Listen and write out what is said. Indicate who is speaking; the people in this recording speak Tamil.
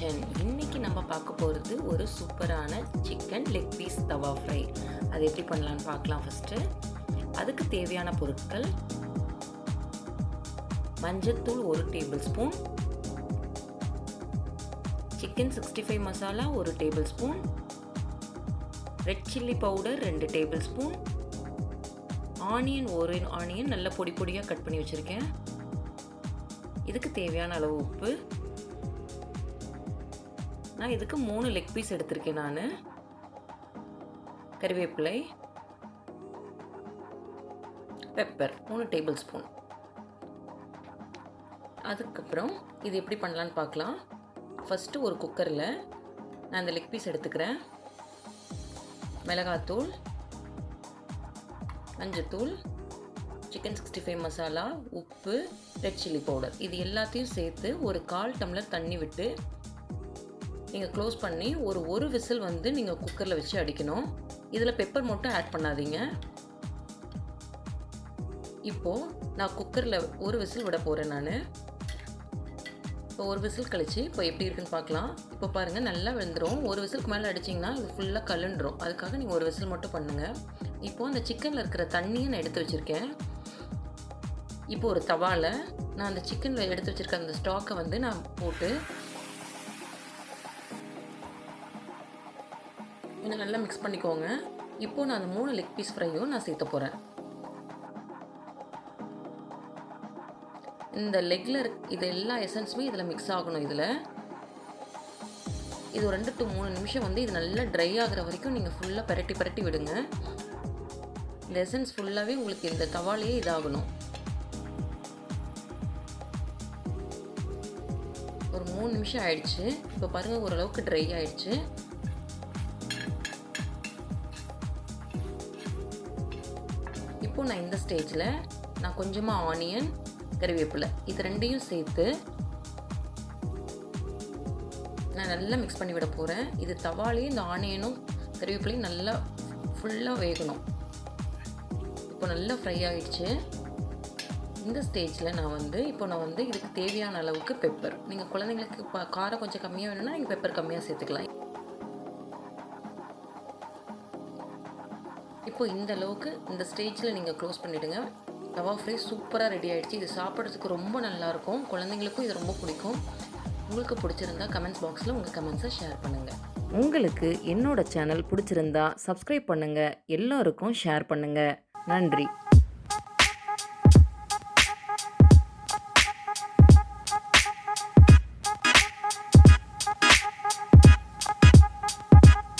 Speaker 1: கிச்சன். இன்னைக்கு நம்ம பார்க்க போகிறது ஒரு சூப்பரான சிக்கன் லெக் பீஸ் தவா ஃப்ரை. அது எப்படி பண்ணலான்னு பார்க்கலாம். ஃபஸ்ட்டு அதுக்கு தேவையான பொருட்கள்: மஞ்சத்தூள் 1 table spoon, chicken 65 masala 1 table spoon, red chilli powder 2 table spoon, onion 1 onion நல்ல பொடி பொடியாக கட் பண்ணி வச்சுருக்கேன். இதுக்கு தேவையான அளவு உப்பு. நான் இதுக்கு 3 லெக் பீஸ் எடுத்திருக்கேன். நான் கறிவேப்பிலை, பெப்பர் 3 டேபிள் ஸ்பூன். அதுக்கப்புறம் இது எப்படி பண்ணலான்னு பார்க்கலாம். ஃபஸ்ட்டு ஒரு குக்கரில் நான் இந்த லெக் பீஸ் எடுத்துக்கிறேன். மிளகாத்தூள், மஞ்சத்தூள், சிக்கன் 65 மசாலா, உப்பு, ரெட் சில்லி பவுடர் இது எல்லாத்தையும் சேர்த்து ஒரு 1/4 டம்ளர் தண்ணி விட்டு நீங்கள் க்ளோஸ் பண்ணி ஒரு விசில் வந்து நீங்கள் குக்கரில் வச்சு அடிக்கணும். இதில் பெப்பர் மட்டும் ஆட் பண்ணாதீங்க. இப்போது நான் குக்கரில் ஒரு விசில் விட போகிறேன். நான் இப்போ ஒரு விசில் கழித்து இப்போ எப்படி இருக்குன்னு பார்க்கலாம். இப்போ பாருங்கள், நல்லா வெந்துடும். ஒரு விசிலுக்கு மேலே அடிச்சிங்கன்னா இது ஃபுல்லாக கலண்டுரும். அதுக்காக நீங்கள் ஒரு விசில் மட்டும் பண்ணுங்கள். இப்போது அந்த சிக்கனில் இருக்கிற தண்ணியை நான் எடுத்து வச்சுருக்கேன். இப்போ ஒரு தவாவில் நான் அந்த சிக்கனில் எடுத்து வச்சுருக்க அந்த ஸ்டாக்கை வந்து நான் போட்டு இன்னும் நல்லா மிக்ஸ் பண்ணிக்கோங்க. இப்போது நான் அந்த 3 லெக் பீஸ் ஃப்ரையும் நான் சேர்த்த போகிறேன். இந்த லெக்கில் இது எல்லா எசன்ஸுமே இதில் மிக்ஸ் ஆகணும். இது ஒரு 2 to 3 நிமிஷம் வந்து இது நல்லா ட்ரை ஆகிற வரைக்கும் நீங்கள் ஃபுல்லாக பரட்டி விடுங்க. இந்த எசன்ஸ் ஃபுல்லாகவே உங்களுக்கு இந்த தவாலையே இதாகணும். ஒரு 3 நிமிஷம் ஆயிடுச்சு. இப்போ பாருங்கள், ஓரளவுக்கு ட்ரை ஆயிடுச்சு. இப்போது நான் இந்த ஸ்டேஜில் நான் கொஞ்சமாக ஆனியன், கறிவேப்பிலை இது ரெண்டையும் சேர்த்து நான் நல்லா மிக்ஸ் பண்ணி விட போகிறேன். இது தவாலையும் இந்த ஆனியனும் கறிவேப்பிலையும் நல்லா ஃபுல்லாக வேகணும். இப்போ நல்லா ஃப்ரை ஆகிடுச்சு. இந்த ஸ்டேஜில் நான் வந்து இதுக்கு தேவையான அளவுக்கு பெப்பர், நீங்கள் குழந்தைங்களுக்கு காரம் கொஞ்சம் கம்மியாக வேணும்னா நீங்கள் பெப்பர் கம்மியாக சேர்த்துக்கலாம். இப்போ இந்த அளவுக்கு இந்த ஸ்டேஜில் நீங்கள் க்ளோஸ் பண்ணிவிடுங்க. தவா ஃப்ரை சூப்பராக ரெடி ஆகிடுச்சு. இது சாப்பிட்றதுக்கு ரொம்ப நல்லாயிருக்கும். குழந்தைங்களுக்கும் இது ரொம்ப பிடிக்கும். உங்களுக்கு பிடிச்சிருந்தா கமெண்ட்ஸ் பாக்ஸில் உங்கள் கமெண்ட்ஸை ஷேர் பண்ணுங்கள். உங்களுக்கு என்னோட சேனல் பிடிச்சிருந்தா சப்ஸ்கிரைப் பண்ணுங்கள். எல்லோருக்கும் ஷேர் பண்ணுங்கள். நன்றி.